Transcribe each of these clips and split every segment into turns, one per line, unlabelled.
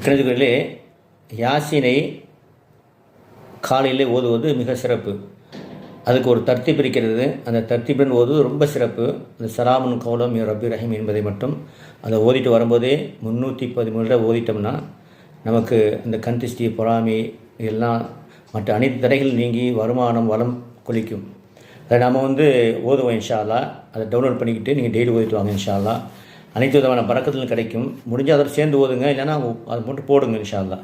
கணிதங்களிலே யாசினை காலையிலே ஓதுவது மிக சிறப்பு. அதுக்கு ஒரு தர்த்தீப் இருக்கிறது. அந்த தர்த்தீப்புடன் ஓதுவது ரொம்ப சிறப்பு. அந்த சலாமுன் கௌலம் ரப்பி ரஹீம் என்பதை மட்டும் அதை ஓதிட்டு வரும்போதே 313 ஓதிட்டோம்னா நமக்கு இந்த கண் திஷ்டி, பொறாமை எல்லாம் மற்ற அனைத்து தடைகள் நீங்கி வருமானம் வளம் கொளிக்கும். அதை நம்ம ஓதுவோம் இன்ஷா அல்லாஹ். அதை டவுன்லோட் பண்ணிக்கிட்டு நீங்கள் டெய்லி ஓதிட்டு வாங்க இன்ஷா அல்லாஹ். அனைத்து விதமான பரக்கத்துகளும் கிடைக்கும். முடிஞ்சால் அதோடு சேர்ந்து ஓதுங்க, இல்லைனா அதை மட்டும் போடுங்க இன்ஷா அல்லாஹ்.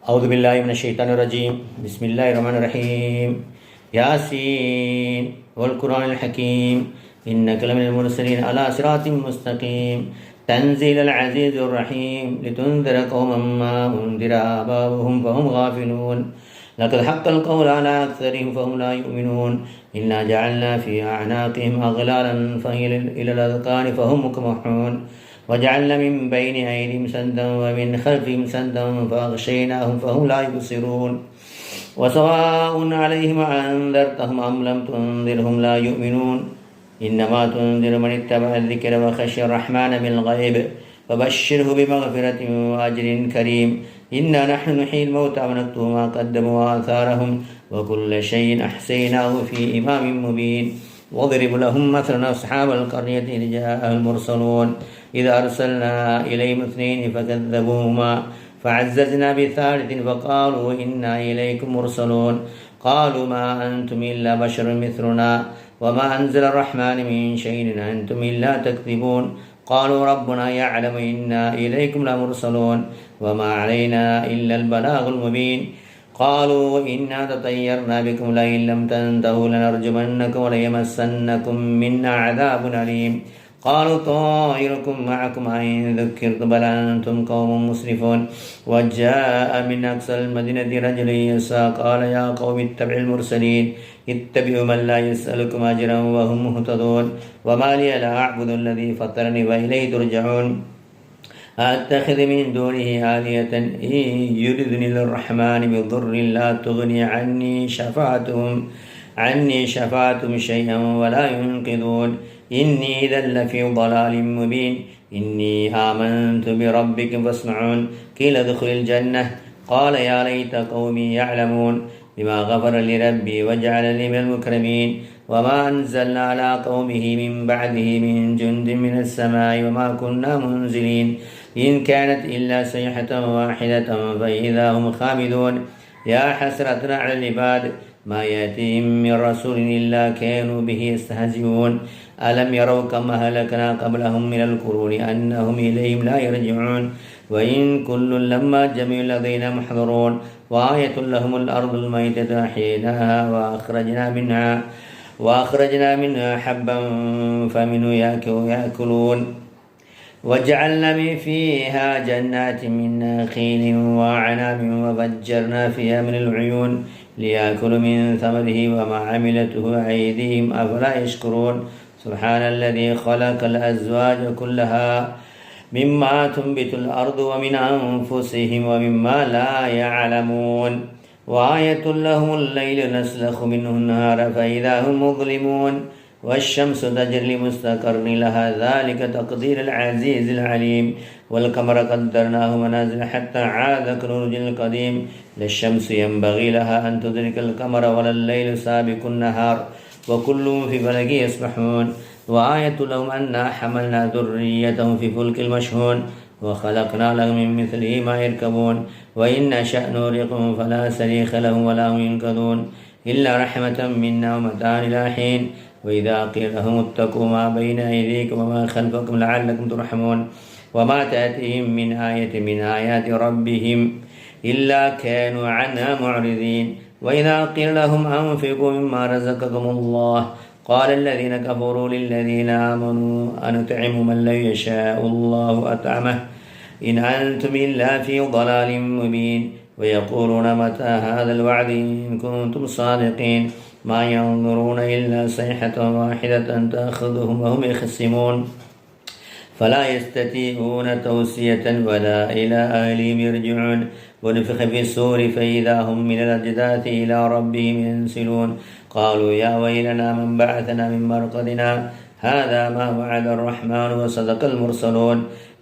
அவுது பில்லாஹி மினஷ் ஷைத்தானிர் ரஜீம். பிஸ்மில்லாஹிர் ரஹ்மானிர் ரஹீம். யாசீன் வல் குர்ஆனில் ஹக்கீம். இன்னக லமினல் முர்சலீன் அலா சிராத்தின் முஸ்தகீம். தன்சீலல் அஸீஸிர் ரஹீம். லிதுன்திர கௌமம் மா உன்திர ஆபாவுஹும் ஃபஹும் காஃபிலூன். لقد حق القول على أكثرهم فهم لا يؤمنون. إنا جعلنا في أعناقهم أغلالا فهي إلى الأذقان فهم مقمحون. وجعلنا من بين أيديهم سدا ومن خلفهم سدا فأغشيناهم فهم لا يبصرون. وسواء عليهم أنذرتهم أم لم تنذرهم لا يؤمنون. إنما تنذر من اتبع الذكر وخشي الرحمن بالغيب فبشره بمغفرة وأجر كريم. إنا نحن نحيي الموتى ونكتب ما قدموا وآثارهم وكل شيء أحصيناه في إمام مبين. واضرب لهم مثلا أصحاب القرية إذ جاءها المرسلون إذ أرسلنا إليهم 2 فكذبوهما فعززنا بثالث فقالوا إنا إليكم مرسلون. قالوا ما أنتم إلا بشر مثلنا وما أنزل الرحمن من شيء إن أنتم إلا تكذبون. قالوا ربنا يعلم إنا إليكم لمرسلون وما علينا إلا البلاغ المبين. قالوا إنا تطيرنا بكم لئن لم تنتهوا لنرجمنكم وليمسنكم منا عذاب أليم. قالوا طائركم معكم أئن ذكرتم بل أنتم قوم مسرفون. وجاء من أقصى المدينة رجل يسعى قال يا قوم اتبعوا المرسلين اتبعوا من لا يسألكم أجرا وهم مهتدون. وما لي لا أعبد الذي فطرني وإليه ترجعون. أتخذ من دونه آلهة إن يردني الرحمن بضر لا تغني عني شفاعتهم شيئا ولا ينقذون. إني إذا لفي ضلال مبين. إني آمنت بربكم فاسمعون. قيل ادخل الجنة قال يا ليت قومي يعلمون بما غفر لي ربي وجعلني من المكرمين. وما أنزلنا على قومه من بعده من جند من السماء وما كنا منزلين. إن كانت إلا صيحة واحدة فإذا هم خامدون. يا حسرة على العباد ما يأتيهم من رسول إلا كانوا به يستهزئون. ألم يروا كما أهلكنا قبلهم من القرون أنهم إليهم لا يرجعون. وإن كل لما جميع لدينا محضرون. وآية لهم الأرض الميتة أحييناها وأخرجنا منها حبا فمنه يأكلون. وجعلنا فيها جنات من نخيل وأعناب وفجرنا فيها من العيون ليأكلوا من ثمره وما عملته أيديهم أفلا يشكرون. سبحان الذي خلق الأزواج كلها مما تنبت الأرض ومن أنفسهم ومما لا يعلمون. وآية لهم الليل نسلخ منه النهار فإذا هم مظلمون. والشمس تجري لمستقر لها ذلك تقدير العزيز العليم. والقمر قدرناه منازل حتى عاد كالعرجون القديم. لا الشمس ينبغي لها أن تدرك القمر ولا الليل سابق النهار وكل في فلك يسبحون. وآية لهم أنا حملنا ذريتهم في فلك المشحون وخلقنا لهم من مثله ما يركبون. وإن نشأ نغرقهم فلا صريخ لهم ولا هم ينقذون إلا رحمة منا ومتاعا إلى حين. وإذا قيل لهم اتقوا ما بين أيديكم وما خلفكم لعلكم ترحمون. وما تأتيهم من آية من آيات ربهم إلا كانوا عنها معرضين. وإذا قيل لهم أنفقوا مما رزقكم الله قال الذين كفروا للذين آمنوا أنطعم من لو يشاء الله أطعمه إن أنتم إلا في ضلال مبين. ويقولون متى هذا الوعد إن كنتم صادقين. ما ينظرون إلا صيحة واحدة تأخذهم وهم يخصمون فلا يستطيعون توصية ولا إلى أهلهم يرجعون. ونفخ في الصور فإذا هم من الأجداث إلى ربهم ينسلون. قالوا يا ويلنا من بعثنا من مرقدنا هذا ما وعد الرحمن وصدق المرسلون.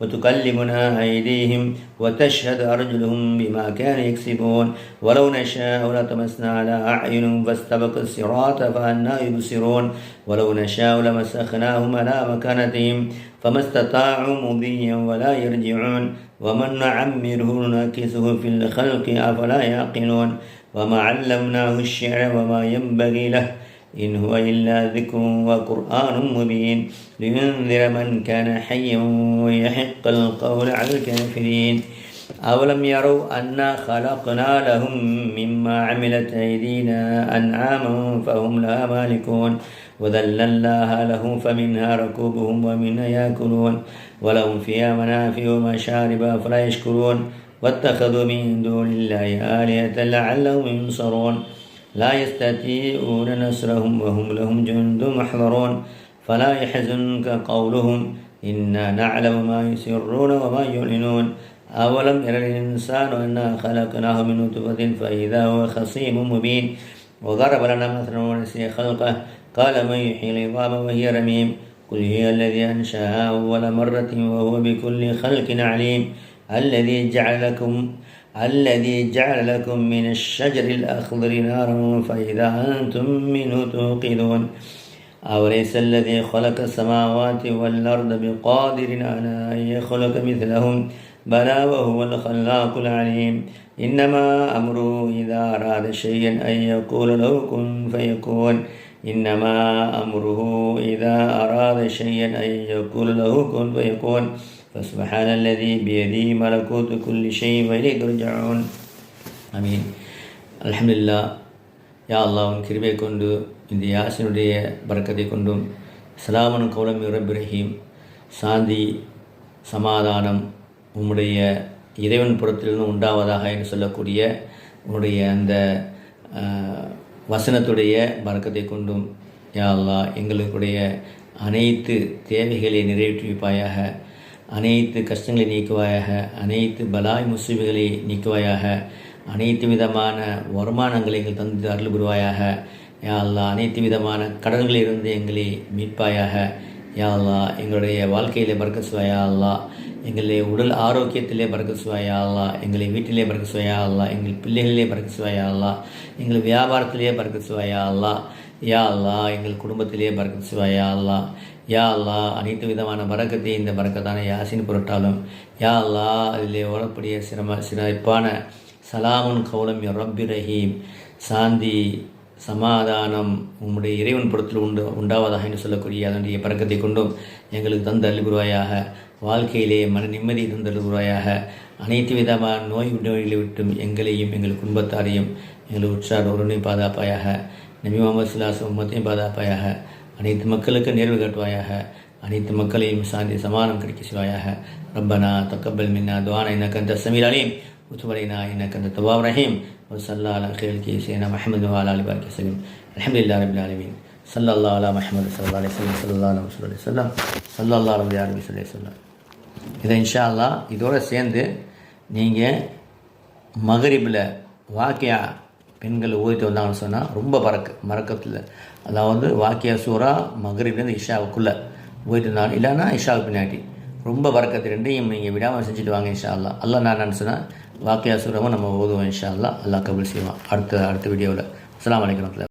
وتكلمنا أيديهم وتشهد أرجلهم بما كانوا يكسبون ولو نشاء لطمسنا على أعينهم فاستبقوا الصراط فأنى يبصرون ولو نشاء لمسخناهم على مكانتهم فما استطاعوا مضيا ولا يرجعون ومن نعمره ننكسه في الخلق أفلا يعقلون وما علمناه الشعر وما ينبغي له إن هو إلا ذكر وقرآن مبين لينذر من كان حيا ويحق القول على الكافرين أولم يروا أنا خلقنا لهم مما عملت أيدينا أنعاما فهم لها مالكون وذللناها لهم فمنها ركوبهم ومنها يأكلون ولهم فيها منافع ومشارب فلا يشكرون واتخذوا من دون الله آلهة لعلهم ينصرون لا يستطيعون نصرهم وهم لهم جند محضرون فلا يحزنك قولهم إنا نعلم ما يسرون وما يعلنون أولم ير الإنسان أنا خلقناه من نطفة فإذا هو خصيم مبين وضرب لنا مثلا ونسي خلقه قال من يحيي العظام وهي رميم قل هي الذي أنشأها أول مرة وهو بكل خلق عليم الذي جعل لكم من الشجر الأخضر نارا فإذا أنتم منه توقدون أوليس الذي خلق السماوات والأرض بقادر على أن يخلق مثلهم بلى وهو الخلاق العليم إنما أمره إذا أراد شيئا أن يقول له كن فيكون إنما أمره إذا أراد شيئا أن يقول له كن فيكون فسبحان الذي بيده ملكوت كل شيء وإليه ترجعون ஆமீன். அல்ஹம்துலில்லாஹ். யா அல்லாஹ், உன் கிருபை கொண்டு இந்த யாசினுடைய பரக்கத்தை கொண்டும் சலாமன் கௌலம் ரப்பி ரஹீம், சாந்தி சமாதானம் உம்முடைய இறைவன் புறத்திலிருந்து உண்டாவதாக என்று சொல்லக்கூடிய உன்னுடைய அந்த வசனத்துடைய பரக்கத்தை கொண்டும் யா அல்லாஹ் எங்களுடைய அனைத்து தேவைகளை நிறைவேற்றி வைப்பாயாக, அனைத்து கஷ்டங்களை நீக்குவாயாக, அனைத்து பலாய் முசீபுகளை நீக்குவாயாக, அனைத்து விதமான வருமானங்களை எங்கள் தந்து அருள் புரிவாயாக. யா அல்லாஹ், அனைத்து விதமான கடன்களிலிருந்து எங்களை மீட்பாயாக. யா அல்லாஹ், எங்களுடைய வாழ்க்கையிலே பரக்கத் செய்வாயா அல்லாஹ், எங்களுடைய உடல் ஆரோக்கியத்திலே பரக்கத் செய்வாயா அல்லாஹ், எங்களை வீட்டிலே பரக்கத் செய்வாயா அல்லாஹ், எங்கள் பிள்ளைகளிலே பரக்கத் செய்வாயா அல்லாஹ், எங்கள் வியாபாரத்திலே பரக்கத் செய்வாயா அல்லாஹ். யா அல்லாஹ், எங்கள் குடும்பத்திலே பரக்கத் செய்வாயா அல்லாஹ். யா அல்லாஹ், அனைத்து விதமான பரக்கத்தை இந்த பரக்கத்தான யாசின் பொருட்டாலும் யா அல்லாஹ் அதிலே ஓடக்கூடிய சிறப்பான சலாமுன் கௌலம் ரப்பி ரஹீம், சாந்தி சமாதானம் உம்முடைய இறைவன் புறத்தில் உண்டாவதாக என்று சொல்லக்கூடிய அதனுடைய பரக்கத்தை கொண்டும் எங்களுக்கு தந்து அருள்புரிவாயாக. வாழ்க்கையிலே மன நிம்மதி தந்து அருள்புரிவாயாக. அனைத்து விதமான நோய்களை விட்டும் எங்களையும் எங்கள் குடும்பத்தாரையும் எங்கள் உற்றார் ஒருவனையும் பாதுகாப்பாயாக. நபி முஹம்மது ஸல்லல்லாஹு அலைஹி வஸல்லம் உம்மத்தையும் பாதுகாப்பாயாக. அனைத்து மக்களுக்கு நேர்வு காட்டுவாயாக. அனைத்து மக்களையும் சாந்தி சமாதானம் கிடைக்க செய்வாயாக. ரப்பனா தக்கபல் மின்னா துஆனா இன்னக அன்தஸ் ஸமீஉல் அலீம் وتب علينا إنك أنت التواب الرحيم وصلى الله على خير سيدنا محمد وعلى آله وسلم الحمد لله رب العالمين صلى الله على محمد صلى الله عليه وسلم صلى الله على رسول الله صلى الله عليه وسلم. இதை இன்ஷா அல்லாஹ் இதோடு சேர்ந்து நீங்கள் மகரிபில் வாக்கியா பெண்கள் ஓதிட்டு வந்தாங்கன்னு சொன்னால் ரொம்ப மறக்கத்தில், அதாவது வாக்கியா சூறா மகரிப்லேருந்து இஷாவுக்குள்ளே ஓதிட்டு இருந்தாங்க, இல்லைன்னா இஷாவுக்கு பின்னாடி ரொம்ப பரக்கத்து ரெண்டையும் நீங்கள் விடாமல் செஞ்சுட்டு வாங்க இன்ஷா அல்லாஹ். அல்லாஹ் நான் நினச்சேன்னா வாக்கியா சூறாவும் நம்ம ஓதுவோம் இன்ஷா அல்லாஹ். அல்லாஹ் கபூல் செய்வான் அடுத்த வீடியோவில். அஸ்ஸலாமு அலைக்கும்.